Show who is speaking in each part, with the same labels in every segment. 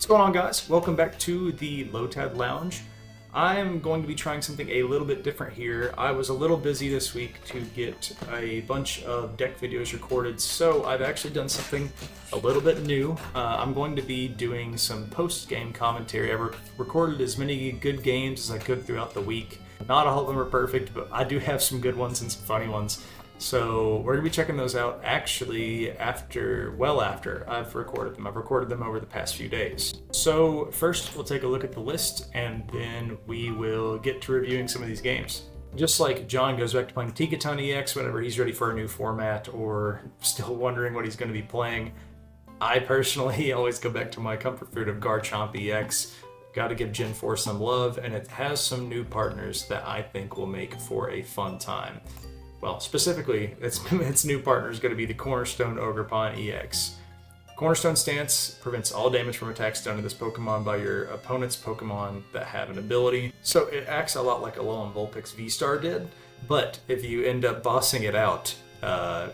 Speaker 1: going on, guys? Welcome back to the Lotad Lounge. I'm going to be trying something a little bit different here. I was a little busy this week to get a bunch of deck videos recorded, so I've actually done something a little bit new. I'm going to be doing some post-game commentary. I recorded as many good games as I could throughout the week. Not all of them are perfect, but I do have some good ones and some funny ones. So we're going to be checking those out actually after I've recorded them. I've recorded them over the past few days. So first we'll take a look at the list and then we will get to reviewing some of these games. Just like John goes back to playing Tinkaton EX whenever he's ready for a new format or still wondering what he's going to be playing, I personally always go back to my comfort food of Garchomp EX. Got to give Gen 4 some love, and it has some new partners that I think will make for a fun time. Well, specifically, its new partner is going to be the Cornerstone Ogerpon EX. Cornerstone stance prevents all damage from attacks done to this Pokemon by your opponent's Pokemon that have an ability. So it acts a lot like Alolan Vulpix V-Star did, but if you end up bossing it out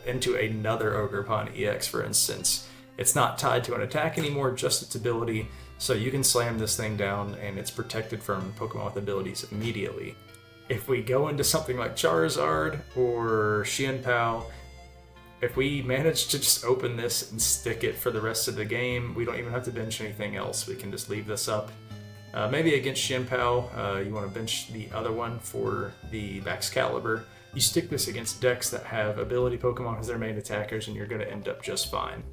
Speaker 1: into another Ogerpon EX, for instance, it's not tied to an attack anymore, just its ability, so you can slam this thing down and it's protected from Pokemon with abilities immediately. If we go into something like Charizard or Chien-Pao, if we manage to just open this and stick it for the rest of the game, we don't even have to bench anything else. We can just leave this up. Maybe against Chien-Pao, you want to bench the other one for the Excalibur. You stick this against decks that have ability Pokemon as their main attackers and you're going to end up just fine.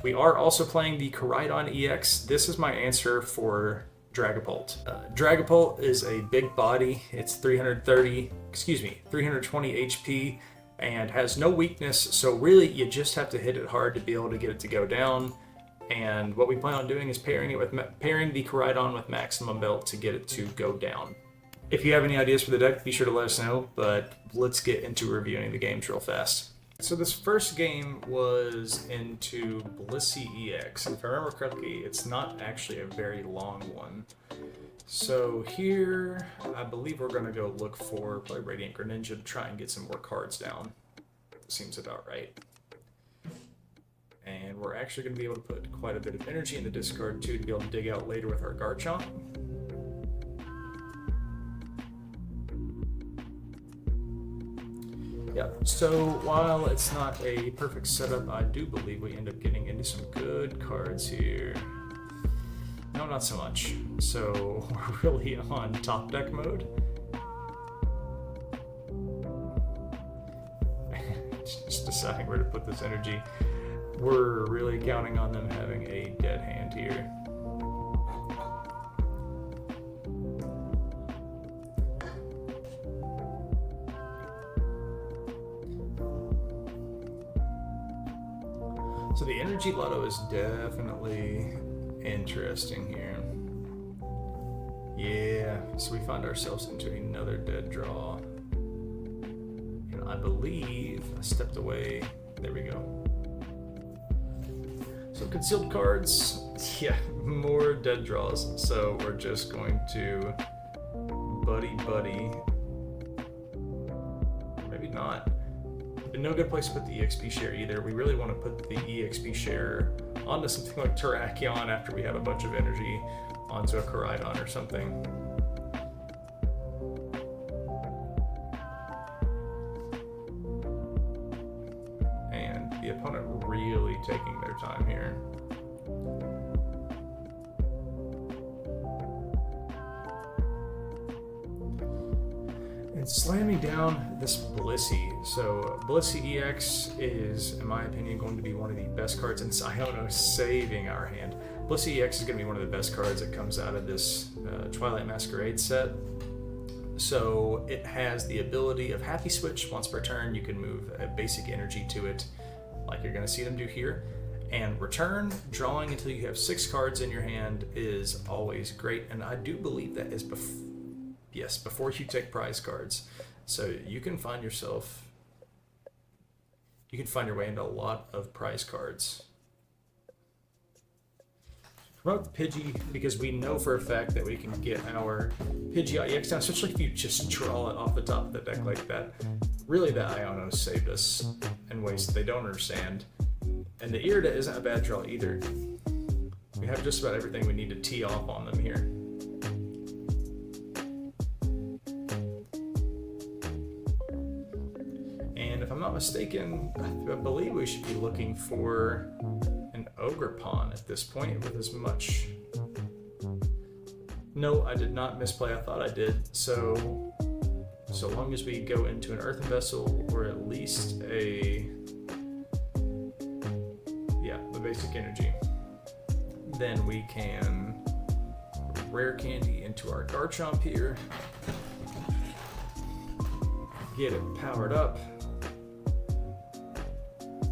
Speaker 1: We are also playing the Koraidon EX. This is my answer for Dragapult. Dragapult is a big body. It's 320 HP and has no weakness, so really you just have to hit it hard to be able to get it to go down. And what we plan on doing is pairing the Koraidon with Maximum Belt to get it to go down. If you have any ideas for the deck, be sure to let us know, but let's get into reviewing the games real fast. So this first game was into Blissey EX. If I remember correctly, it's not actually a very long one. So here, I believe we're going to go look for probably Radiant Greninja to try and get some more cards down. Seems about right. And we're actually going to be able to put quite a bit of energy in the discard too to be able to dig out later with our Garchomp. Yeah, so while it's not a perfect setup, I do believe we end up getting into some good cards here. No, not so much. So we're really on top deck mode. Just deciding where to put this energy. We're really counting on them having a dead hand here. So the energy lotto is definitely interesting here. Yeah, so we find ourselves into another dead draw. And I believe I stepped away. There we go. So concealed cards, yeah, more dead draws. So we're just going to buddy. Maybe not. No good place to put the EXP share either. We really want to put the EXP share onto something like Terrakion after we have a bunch of energy onto a Koraidon or something. And the opponent really taking their time here. And slamming down this Blissey. So Blissey EX is, in my opinion, going to be one of the best cards in Iono saving our hand. Blissey EX is going to be one of the best cards that comes out of this Twilight Masquerade set. So it has the ability of Happy Switch. Once per turn, you can move a basic energy to it, like you're going to see them do here. And return, drawing until you have 6 cards in your hand is always great. And I do believe that is before you take prize cards. So you can find your way into a lot of prize cards. Promote the Pidgey because we know for a fact that we can get our Pidgeot EX down, especially if you just draw it off the top of the deck like that. Really, the Iono saved us in ways that they don't understand. And the Irida isn't a bad draw either. We have just about everything we need to tee off on them here. And if I'm not mistaken, I believe we should be looking for an Ogerpon at this point with as much... No, I did not misplay. I thought I did. So long as we go into an earthen vessel or at least the basic energy, then we can rare candy into our Garchomp here, get it powered up,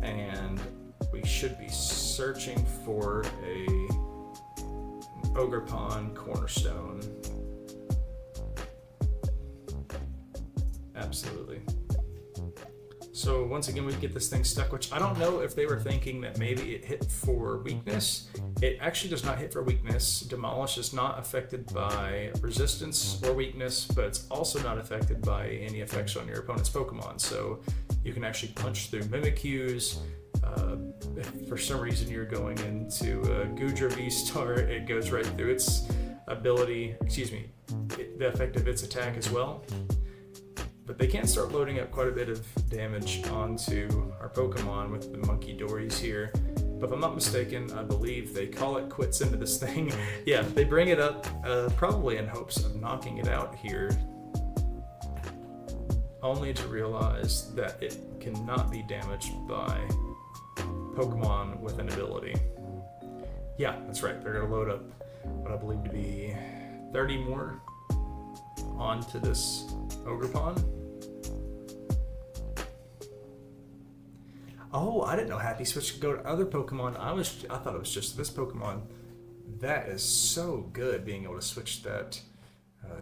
Speaker 1: and we should be searching for an Ogerpon Cornerstone. Absolutely. So once again, we get this thing stuck, which I don't know if they were thinking that maybe it hit for weakness. It actually does not hit for weakness. Demolish is not affected by resistance or weakness, but it's also not affected by any effects on your opponent's Pokemon. So you can actually punch through Mimikyus. If for some reason you're going into Gouging V-Star, it goes right through its ability, the effect of its attack as well. But they can start loading up quite a bit of damage onto our Pokemon with the Monkey Dories here. But if I'm not mistaken, I believe they call it quits into this thing. Yeah, they bring it up probably in hopes of knocking it out here, only to realize that it cannot be damaged by Pokemon with an ability. Yeah, that's right. They're going to load up what I believe to be 30 more onto this Ogerpon. Oh, I didn't know Happy Switch could go to other Pokemon. I thought it was just this Pokemon. That is so good. Being able to switch that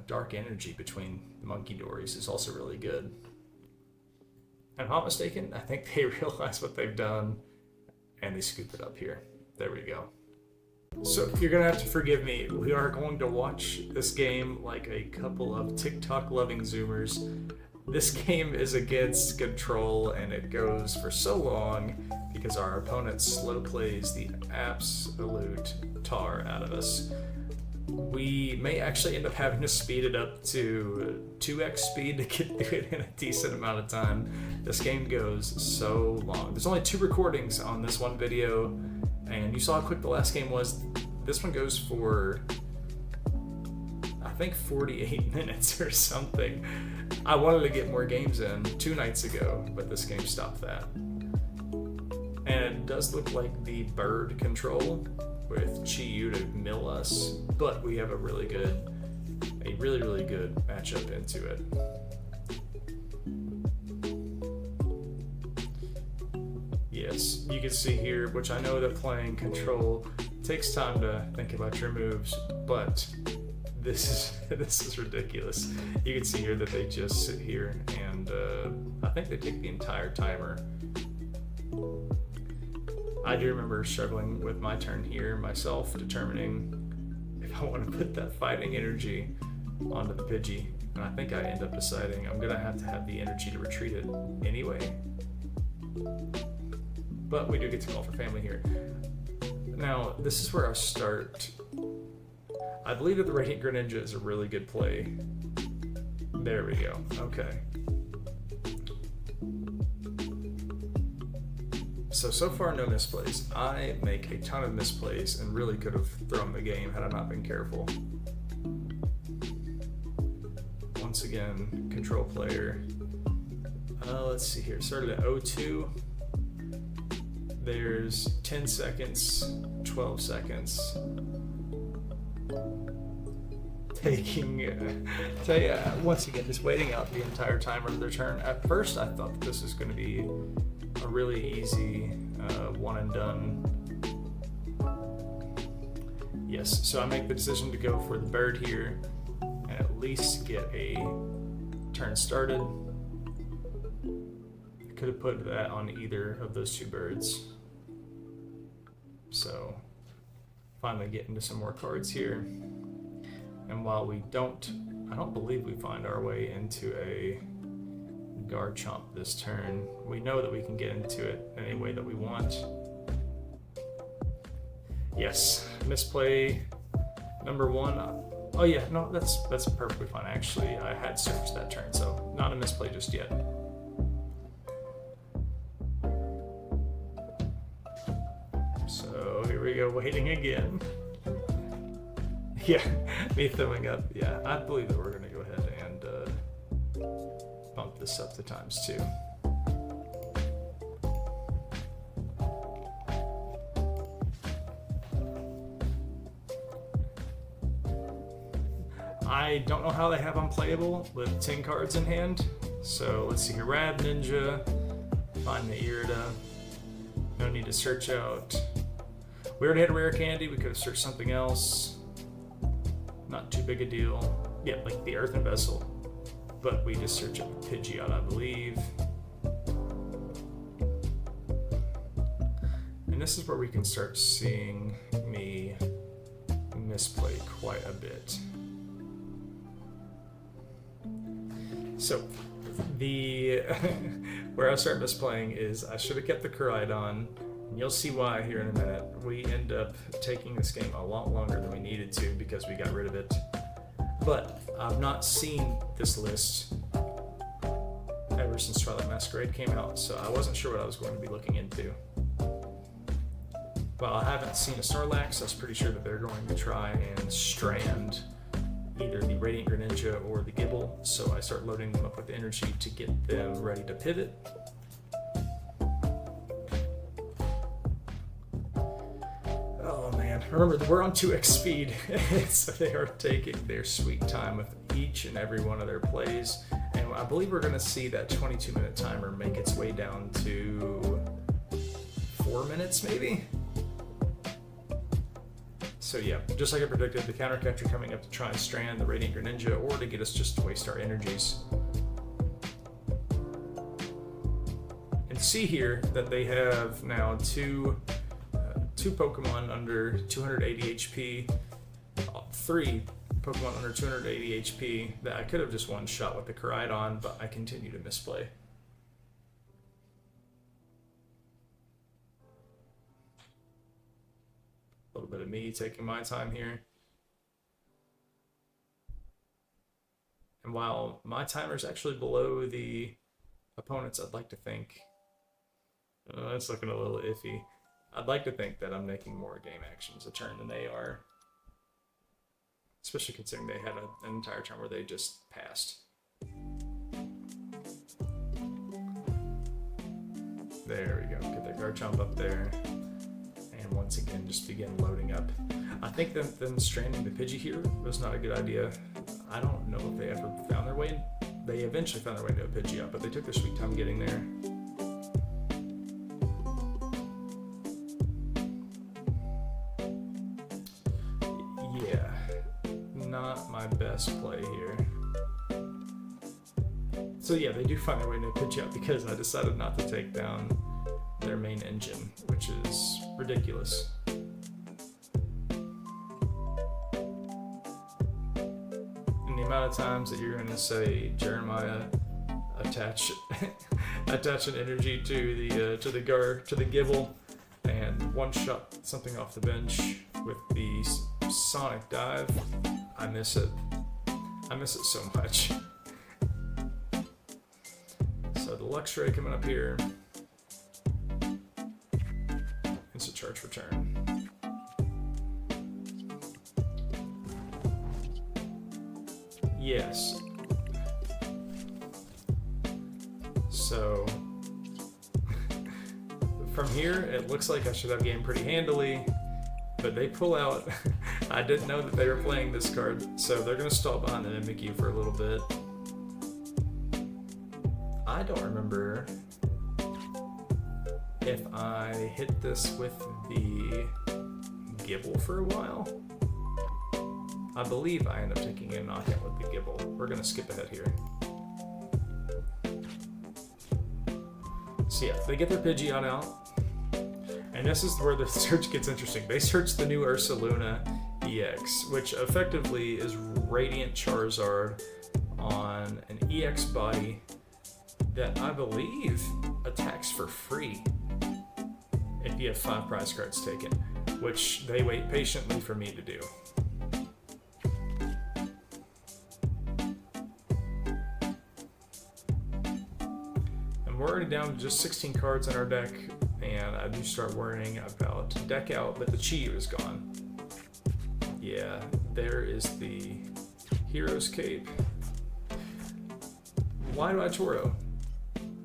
Speaker 1: dark energy between the Monkey Dories is also really good. And if I'm not mistaken, I think they realize what they've done and they scoop it up here. There we go. So you're gonna have to forgive me. We are going to watch this game like a couple of TikTok-loving Zoomers. This game is against control, and it goes for so long because our opponent slow plays the absolute tar out of us. We may actually end up having to speed it up to 2x speed to get through it in a decent amount of time. This game goes so long. There's only 2 recordings on this one video, and you saw how quick the last game was. This one goes for, I think, 48 minutes or something. I wanted to get more games in 2 nights ago, but this game stopped that. And it does look like the bird control with Chi-Yu to mill us, but we have a really, really good matchup into it. Yes, you can see here, which I know that playing control takes time to think about your moves, but this is ridiculous. You can see here that they just sit here and I think they take the entire timer. I do remember struggling with my turn here myself, determining if I want to put that fighting energy onto the Pidgey, and I think I end up deciding I'm gonna have to have the energy to retreat it anyway. But we do get to call for family here. Now, this is where I start. I believe that the Radiant Greninja is a really good play. There we go. Okay. So far, no misplays. I make a ton of misplays and really could have thrown the game had I not been careful. Once again, control player. Let's see here. Started at 0-2. There's 10 seconds, 12 seconds. Once again, just waiting out the entire timer of their turn. At first, I thought that this was going to be a really easy one and done. Yes, so I make the decision to go for the bird here and at least get a turn started. I could have put that on either of those 2 birds. So finally get into some more cards here. And while I don't believe we find our way into a Garchomp this turn, we know that we can get into it any way that we want. Yes, misplay number 1. Oh yeah, no, that's perfectly fine. Actually, I had searched that turn, so not a misplay just yet. So here we go, waiting again. Yeah, me throwing up. Yeah, I believe that we're gonna go ahead and bump this up to ×2. I don't know how they have unplayable with 10 cards in hand. So let's see here. Rad Ninja, find the Irida. No need to search out. We already had a rare candy. We could have searched something else. Not too big a deal. Yeah, like the Earthen Vessel. But we just search up Pidgeot, I believe. And this is where we can start seeing me misplay quite a bit. So, the where I start misplaying is I should have kept the Koraidon, and you'll see why here in a minute. We end up taking this game a lot longer than we needed to because we got rid of it. But I've not seen this list ever since Twilight Masquerade came out, so I wasn't sure what I was going to be looking into. While I haven't seen a Snorlax, I was pretty sure that they're going to try and strand either the Radiant Greninja or the Gible, so I start loading them up with energy to get them ready to pivot. Oh man, remember we're on 2x speed, so they are taking their sweet time with each and every one of their plays, and I believe we're going to see that 22-minute timer make its way down to 4 minutes maybe? So yeah, just like I predicted, the counter catcher coming up to try and strand the Radiant Greninja or to get us just to waste our energies. And see here that they have now two Pokemon under 280 HP, 3 Pokemon under 280 HP that I could have just one-shot with the Koraidon, but I continue to misplay. A little bit of me taking my time here. And while my timer is actually below the opponent's, I'd like to think, it's looking a little iffy. I'd like to think that I'm making more game actions a turn than they are. Especially considering they had an entire turn where they just passed. There we go, get the Garchomp up there. And once again, just begin loading up. I think them stranding the Pidgey here was not a good idea. I don't know if they ever found their way. They eventually found their way to a Pidgeot, but they took their sweet time getting there. Yeah, not my best play here. So yeah, they do find their way to a Pidgeot because I decided not to take down their main engine, which is ridiculous. And the amount of times that you're going to say, Jeremiah, attach an energy to the Gible and one-shot something off the bench with the Sonic Dive, I miss it. I miss it so much. So the Luxray coming up here. Instant charge return. Yes. So from here, it looks like I should have gamed pretty handily, but they pull out. I didn't know that they were playing this card, so they're going to stall behind the Mimikyu for a little bit. I don't remember if I hit this with the Gible for a while. I believe I end up taking a knockout with the Gible. We're going to skip ahead here. So yeah, they get their Pidgeot out. And this is where the search gets interesting. They search the new Ursaluna EX, which effectively is Radiant Charizard on an EX body that I believe attacks for free if you have 5 prize cards taken. which they wait patiently for me to do. And we're already down to just 16 cards in our deck, and I do start worrying about deck out, but the Chi is gone. Yeah, there is the Hero's Cape. Why do I Toro?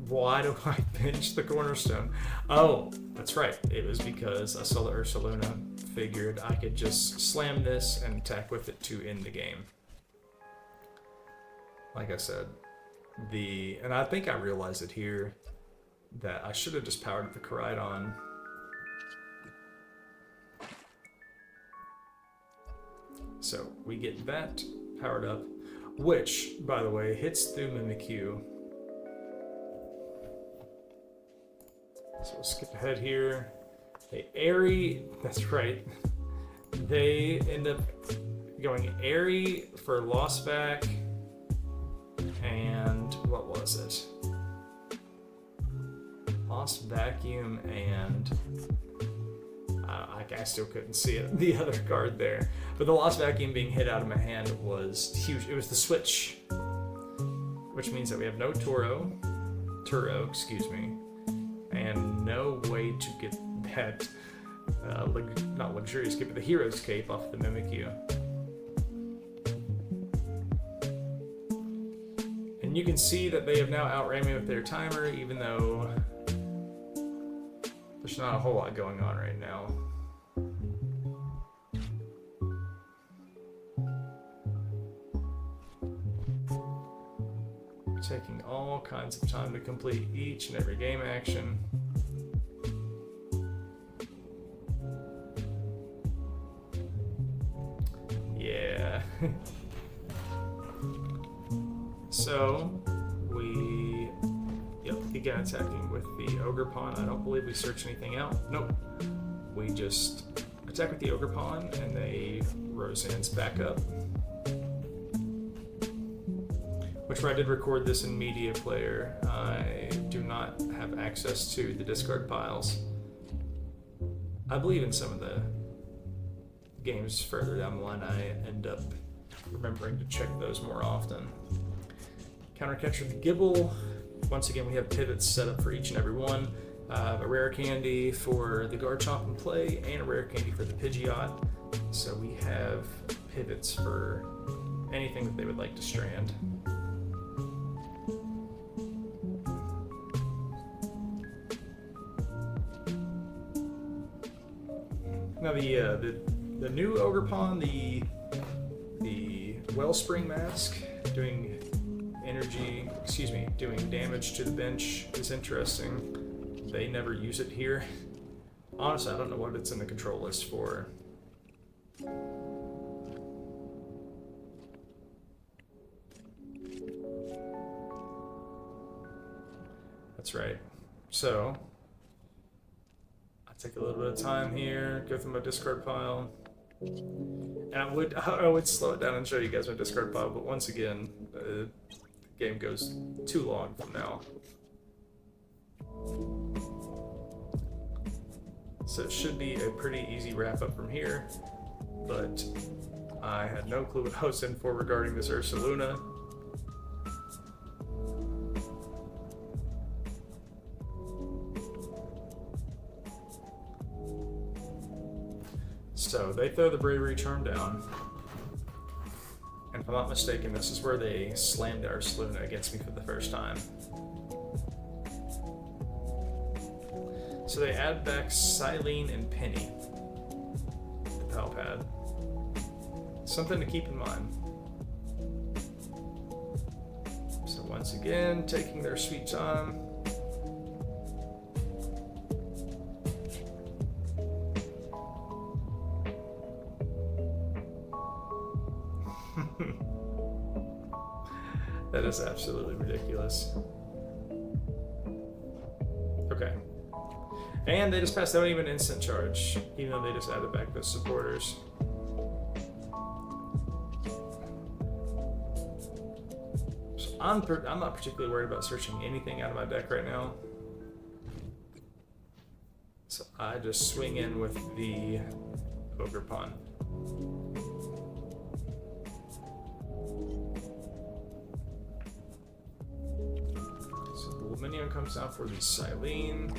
Speaker 1: Why do I pinch the Cornerstone? Oh, that's right. It was because I saw the Ursaluna, figured I could just slam this and attack with it to end the game. Like I said, and I think I realized it here, that I should have just powered up the Koraidon. So we get that powered up, which, by the way, hits through Mimikyu. So we'll skip ahead here. They Airy, that's right. They end up going Airy for Lost Back, and what was it? Lost Vacuum, and I still couldn't see it, the other card there. But the Lost Vacuum being hit out of my hand was huge. It was the switch, which means that we have no Turo, excuse me, and no way to get that, not luxurious cape, but the Hero's Cape off the Mimikyu. And you can see that they have now outran me with their timer, even though there's not a whole lot going on right now. Taking all kinds of time to complete each and every game action. Yeah. So we began attacking with the Ogerpon. I don't believe we search anything out. Nope. We just attack with the Ogerpon and they Roseanne's back up. Which I did record this in Media Player. I do not have access to the discard piles. I believe in some of the games further down the line I end up remembering to check those more often. Countercatcher the Gible. Once again, we have pivots set up for each and every one. A rare candy for the Garchomp in play, and a rare candy for the Pidgeot. So we have pivots for anything that they would like to strand. Now the new Ogerpon, the Wellspring Mask, doing damage to the bench is interesting. They never use it here. Honestly, I don't know what it's in the control list for. That's right. So I take a little bit of time here, go through my discard pile. And I would slow it down and show you guys my discard pile, but once again, the game goes too long from now. So it should be a pretty easy wrap up from here, but I had no clue what I was in for regarding this Ursaluna. So they throw the Bravery Charm down. And if I'm not mistaken, this is where they slammed our Ursaluna against me for the first time. So they add back Silene and Penny to the Pal Pad. Something to keep in mind. So once again, taking their sweet time. That is absolutely ridiculous. Okay. And they just passed out even instant charge, even though they just added back those supporters. So I'm not particularly worried about searching anything out of my deck right now. So I just swing in with the Ogerpon. So the Luminium comes down for the Silene.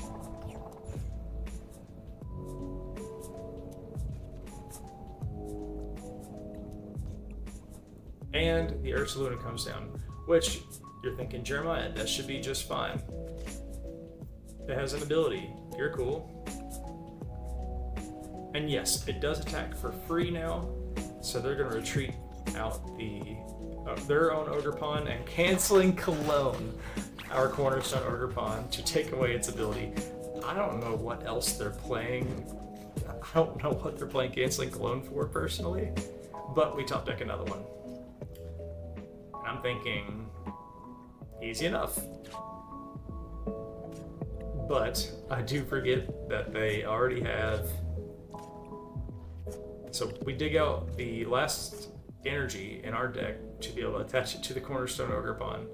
Speaker 1: And the Ursaluna comes down, which you're thinking, Jeremiah, that should be just fine. It has an ability. You're cool. And yes, it does attack for free now, so they're going to retreat out their own Ogerpon and canceling Cologne, our Cornerstone Ogerpon, to take away its ability. I don't know what else they're playing. I don't know what they're playing canceling Cologne for personally, but we top deck another one. I'm thinking, easy enough. But I do forget that they already have... So we dig out the last energy in our deck to be able to attach it to the Cornerstone Ogerpon.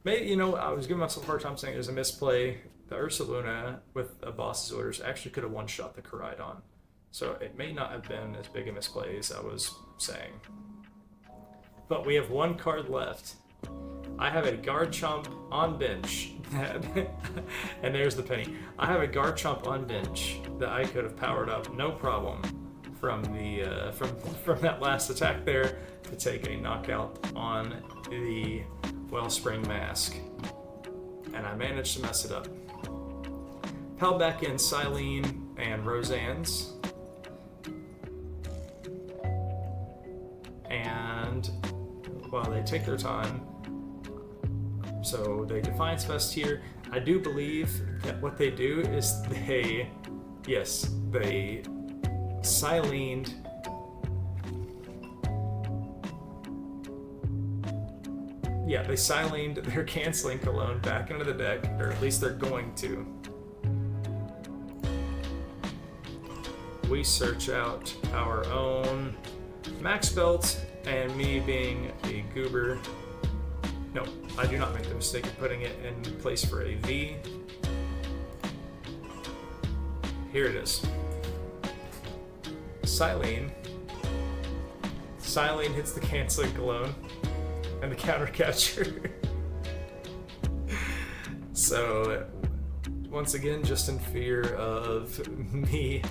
Speaker 1: Maybe, you know, I was giving myself a hard time saying it was a misplay. The Ursaluna with a boss's orders actually could have one-shot the Koraidon. So it may not have been as big a misplay as I was saying. But we have one card left. I have a Garchomp on bench. And there's the penny. I have a Garchomp on bench that I could have powered up, no problem, from the from that last attack there to take a knockout on the Wellspring Mask. And I managed to mess it up. Held back in Silene and Roseanne's. And while they take their time, so they Defiance Fest here. I do believe that what they do is they Silened. Yeah, they Silened their canceling Cologne back into the deck, or at least they're going to. We search out our own Max Belt, and me being a goober, no, I do not make the mistake of putting it in place for a V. Here it is. Silene. Silene hits the canceling Cologne and the counter catcher. So, once again, just in fear of me.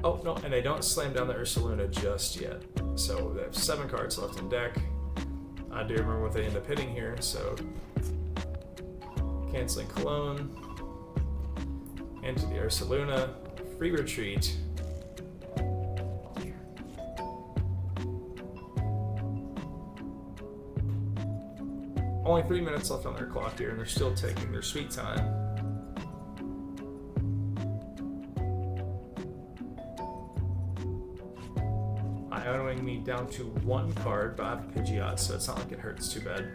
Speaker 1: Oh, no, and they don't slam down the Ursaluna just yet. So they have 7 cards left in deck. I do remember what they end up hitting here, so canceling Cologne into the Ursaluna, free retreat. Only 3 minutes left on their clock here, and they're still taking their sweet time. Ioing me down to 1 card, but I have a Pidgeot, so it's not like it hurts too bad.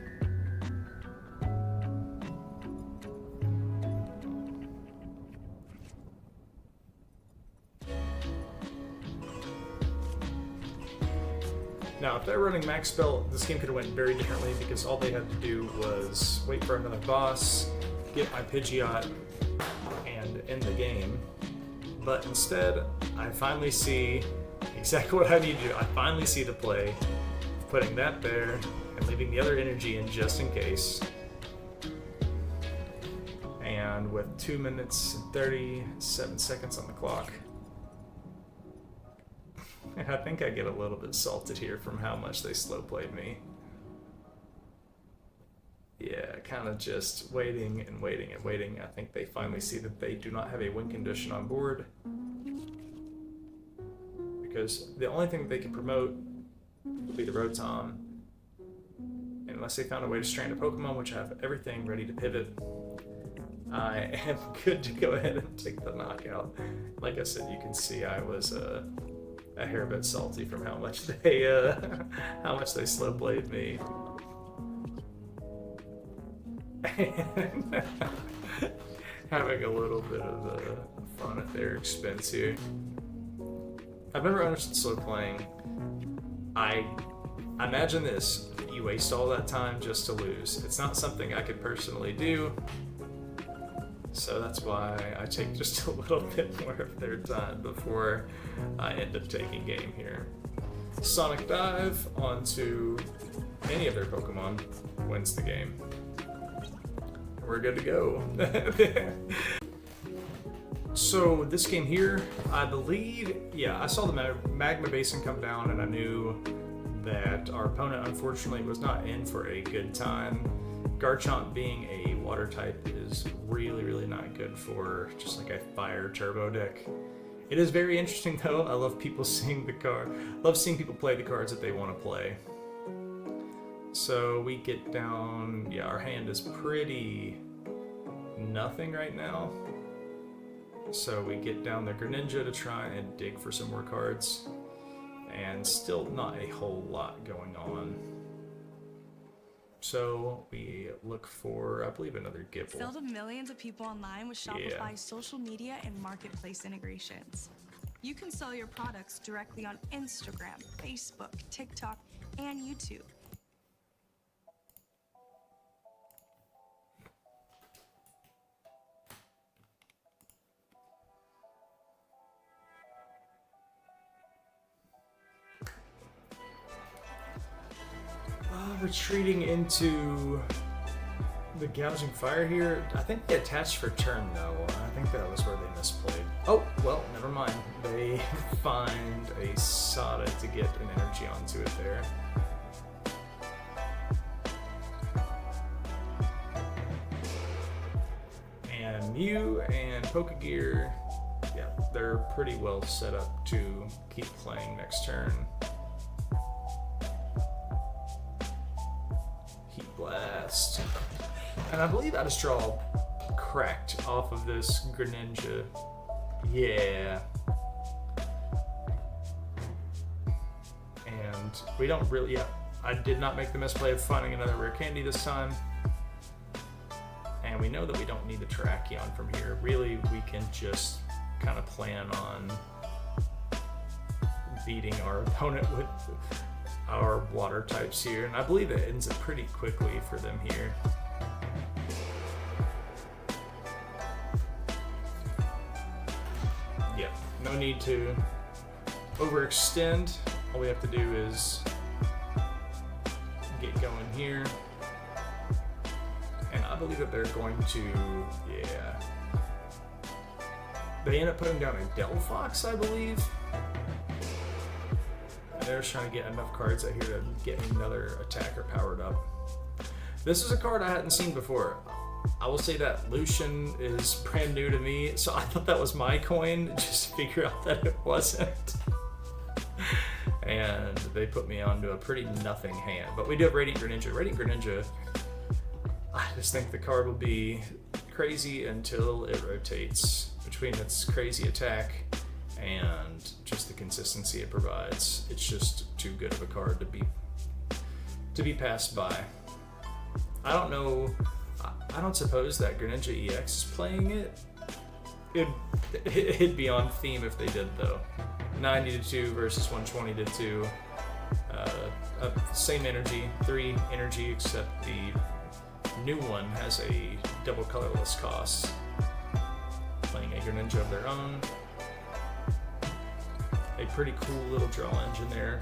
Speaker 1: Now, if they're running Max Belt, this game could have went very differently because all they had to do was wait for another boss, get my Pidgeot, and end the game. But instead, I finally see exactly what I need to do. I finally see the play of putting that there and leaving the other energy in just in case. And with 2 minutes and 37 seconds on the clock, I think I get a little bit salted here from how much they slow played me. Yeah, kind of just waiting and waiting and waiting. I think they finally see that they do not have a win condition on board, because the only thing that they can promote would be the Rotom. And unless they found a way to strand a Pokemon, which I have everything ready to pivot, I am good to go ahead and take the knockout. Like I said, you can see I was a hair bit salty from how much they slow played me. And having a little bit of fun at their expense here. I've never understood slow playing. I imagine this: you waste all that time just to lose. It's not something I could personally do, so that's why I take just a little bit more of their time before I end up taking game here. Sonic Dive onto any of their Pokemon wins the game. We're good to go. So this game here, I believe, yeah, I saw the Magma Basin come down and I knew that our opponent unfortunately was not in for a good time. Garchomp being a water type is really, really not good for just like a fire turbo deck. It is very interesting though. I love people seeing the card. Love seeing people play the cards that they want to play. So we get down, yeah, our hand is pretty nothing right now. So we get down the Greninja to try and dig for some more cards. And still not a whole lot going on. So we look for, I believe, another Gible.
Speaker 2: Sell to millions of people online with Shopify's social media and marketplace integrations. You can sell your products directly on Instagram, Facebook, TikTok, and YouTube.
Speaker 1: Retreating into the Gouging Fire here. I think they attached for turn though. I think that was where they misplayed. Oh, well, never mind. They find a Sada to get an energy onto it there. And Mew and Pokegear, yeah, they're pretty well set up to keep playing next turn. Blast. And I believe Straw cracked off of this Greninja. Yeah. And we don't really, yeah, I did not make the misplay of finding another rare candy this time. And we know that we don't need the Terrakion from here. Really, we can just kind of plan on beating our opponent with our water types here, and I believe it ends up pretty quickly for them here. Yeah, no need to overextend. All we have to do is get going here. And I believe that they're going to, yeah. They end up putting down a Delphox, I believe. They're just trying to get enough cards out here to get another attacker powered up. This is a card I hadn't seen before. I will say that Lucian is brand new to me, so I thought that was my coin, just to figure out that it wasn't. And they put me onto a pretty nothing hand. But we do have Radiant Greninja. Radiant Greninja, I just think the card will be crazy until it rotates. Between its crazy attack and just the consistency it provides, it's just too good of a card to be passed by. I don't know. I don't suppose that Greninja EX is playing it. It'd be on theme if they did though. 90 to 2 versus 120 to 2. Same energy, 3 energy, except the new one has a double colorless cost. Playing a Greninja of their own. A pretty cool little draw engine there.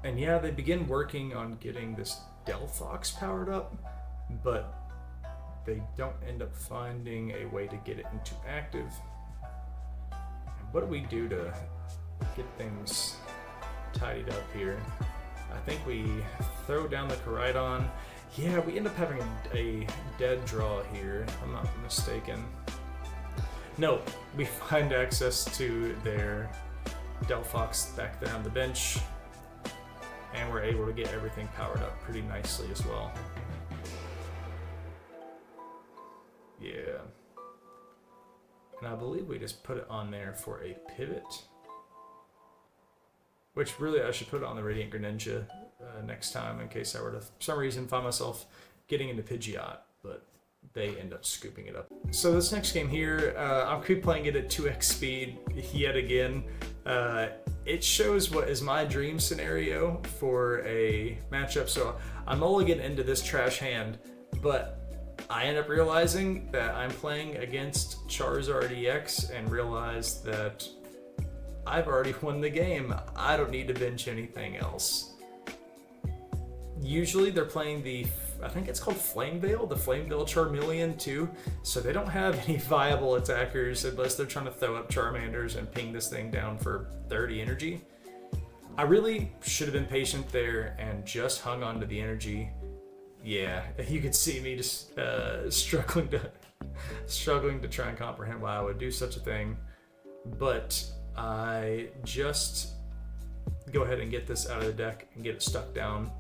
Speaker 1: And yeah, they begin working on getting this Delphox powered up, but they don't end up finding a way to get it into active. What do we do to get things tidied up here? I think we throw down the Koraidon. Yeah, we end up having a dead draw here, if I'm not mistaken. No, we find access to their Delphox back there on the bench, and we're able to get everything powered up pretty nicely as well. Yeah. And I believe we just put it on there for a pivot. Which really, I should put it on the Radiant Greninja next time in case I were to, for some reason, find myself getting into Pidgeot, but they end up scooping it up. So this next game here, I'll keep playing it at 2x speed yet again. It shows what is my dream scenario for a matchup. So I'm mulligan into this trash hand, but I end up realizing that I'm playing against Charizard EX and realize that I've already won the game. I don't need to bench anything else. Usually they're playing the, I think it's called Flame Veil, the Flame Veil Charmeleon too, so they don't have any viable attackers unless they're trying to throw up Charmanders and ping this thing down for 30 energy. I really should have been patient there and just hung on to the energy. Yeah, you could see me just struggling to try and comprehend why I would do such a thing, but I just go ahead and get this out of the deck and get it stuck down.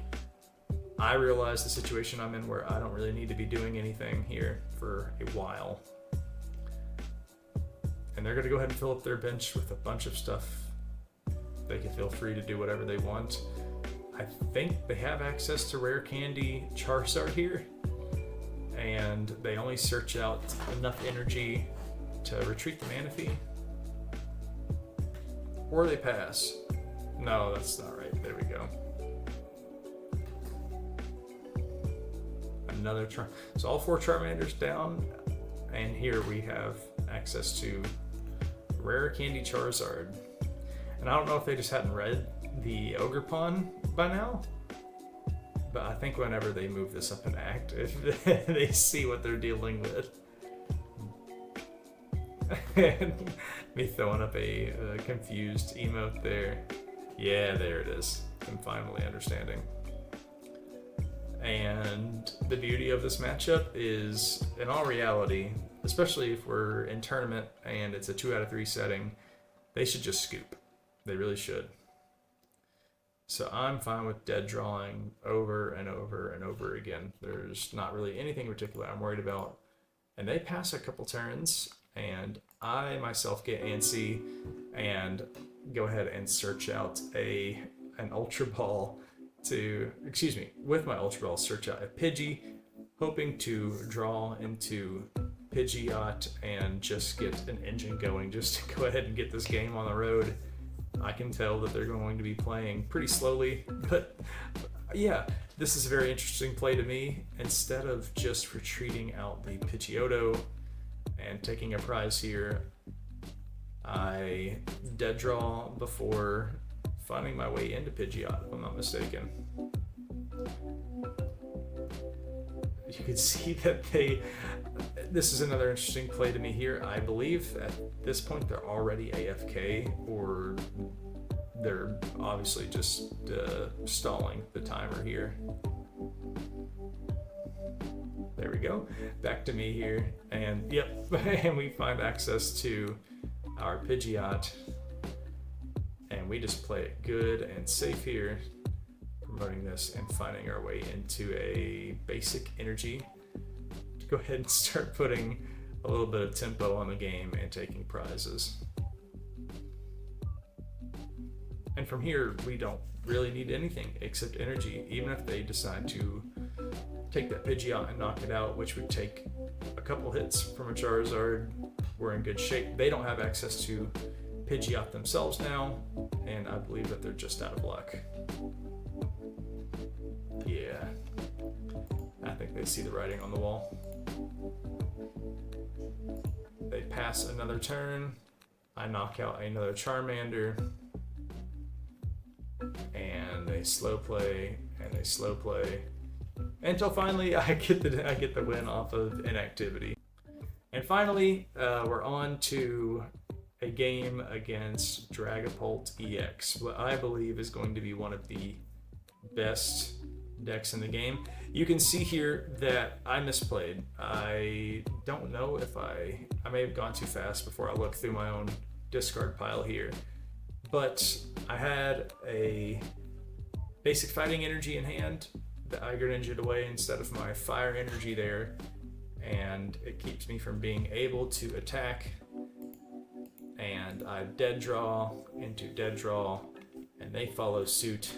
Speaker 1: I realize the situation I'm in where I don't really need to be doing anything here for a while. And they're going to go ahead and fill up their bench with a bunch of stuff. They can feel free to do whatever they want. I think they have access to Rare Candy Charizard here. And they only search out enough energy to retreat the Manaphy. Or they pass. No, that's not right. There we go. Another so all 4 Charmanders down, and here we have access to Rare Candy Charizard. And I don't know if they just hadn't read the Ogerpon by now, but I think whenever they move this up in Act, if they see what they're dealing with. And me throwing up a confused emote there. Yeah, there it is. I'm finally understanding. And the beauty of this matchup is, in all reality, especially if we're in tournament and it's a 2 out of 3 setting, they should just scoop. They really should. So I'm fine with dead drawing over and over and over again. There's not really anything particular I'm worried about. And they pass a couple turns, and I myself get antsy and go ahead and search out an Ultra Ball with my Ultra Ball, search out a Pidgey, hoping to draw into Pidgeot and just get an engine going just to go ahead and get this game on the road. I can tell that they're going to be playing pretty slowly, but yeah, this is a very interesting play to me. Instead of just retreating out the Pidgeotto and taking a prize here, I dead draw before finding my way into Pidgeot, if I'm not mistaken. You can see that this is another interesting play to me here. I believe at this point they're already AFK, or they're obviously just stalling the timer here. There we go. Back to me here, and yep, and we find access to our Pidgeot. And we just play it good and safe here, promoting this and finding our way into a basic energy to go ahead and start putting a little bit of tempo on the game and taking prizes. And from here, we don't really need anything except energy. Even if they decide to take that Pidgeot and knock it out, which would take a couple hits from a Charizard, we're in good shape. They don't have access to Pidgeot themselves now, and I believe that they're just out of luck. Yeah, I think they see the writing on the wall. They pass another turn, I knock out another Charmander, and they slow play, and they slow play, until finally I get the win off of inactivity. And finally, we're on to a game against Dragapult EX, what I believe is going to be one of the best decks in the game. You can see here that I misplayed. I don't know if I may have gone too fast before I looked through my own discard pile here, but I had a basic fighting energy in hand that I Greninja'd away instead of my fire energy there, and it keeps me from being able to attack. And I dead draw into dead draw, and they follow suit.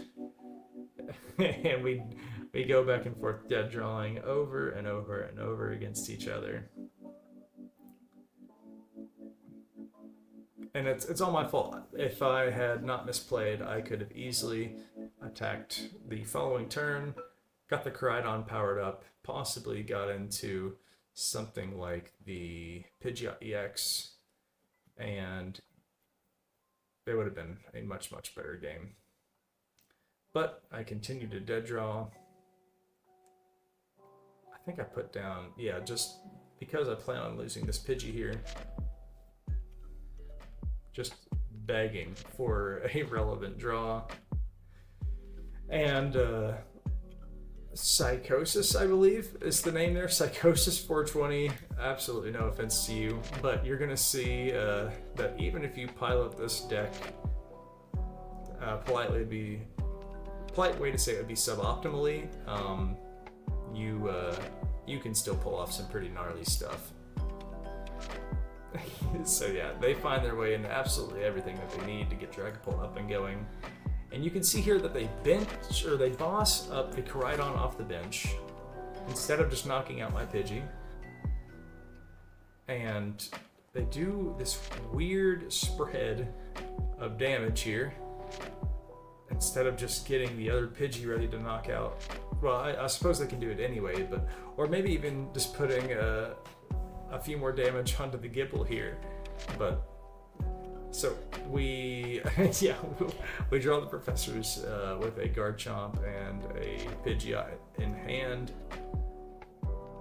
Speaker 1: and we go back and forth dead drawing over and over and over against each other. And it's all my fault. If I had not misplayed, I could have easily attacked the following turn, got the Koraidon powered up, possibly got into something like the Pidgeot EX, and it would have been a much, much better game. But I continued to dead draw. I think I put down, yeah, just because I plan on losing this Pidgey here, just begging for a relevant draw. And Psychosis, I believe, is the name there. Psychosis 420. Absolutely no offense to you, but you're gonna see that even if you pile up this deck, polite way to say it would be suboptimally, you can still pull off some pretty gnarly stuff. So yeah, they find their way into absolutely everything that they need to get Dragapult up and going. And you can see here that they boss up the Koraidon off the bench instead of just knocking out my Pidgey. And they do this weird spread of damage here instead of just getting the other Pidgey ready to knock out. Well, I suppose they can do it anyway, but or maybe even just putting a few more damage onto the Gible here. But so we draw the professors with a Garchomp and a Pidgeot in hand,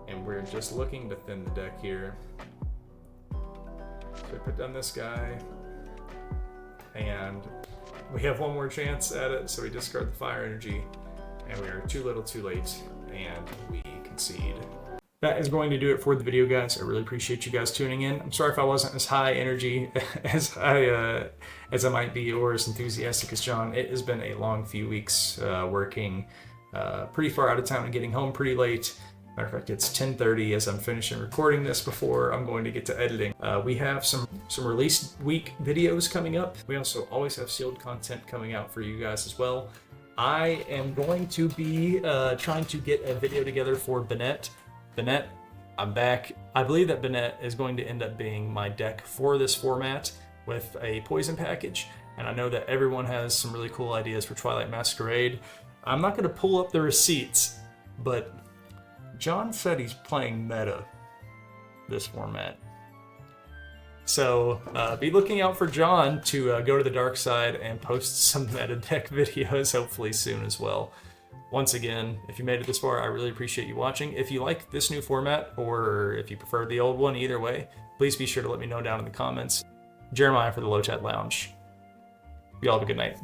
Speaker 1: and we're just looking to thin the deck here. So we put down this guy, and we have one more chance at it, so we discard the fire energy, and we are too little too late, and we concede. That is going to do it for the video, guys. I really appreciate you guys tuning in. I'm sorry if I wasn't as high energy as I might be, or as enthusiastic as John. It has been a long few weeks working pretty far out of town and getting home pretty late. Matter of fact, it's 10:30 as I'm finishing recording this before I'm going to get to editing. We have some release week videos coming up. We also always have sealed content coming out for you guys as well. I am going to be trying to get a video together for Bennett. Bennett, I'm back. I believe that Bennett is going to end up being my deck for this format with a poison package. And I know that everyone has some really cool ideas for Twilight Masquerade. I'm not going to pull up the receipts, but John said he's playing meta this format. So be looking out for John to go to the dark side and post some meta deck videos hopefully soon as well. Once again, if you made it this far, I really appreciate you watching. If you like this new format, or if you prefer the old one, either way, please be sure to let me know down in the comments. Jeremiah for the Low Chat Lounge. Y'all have a good night.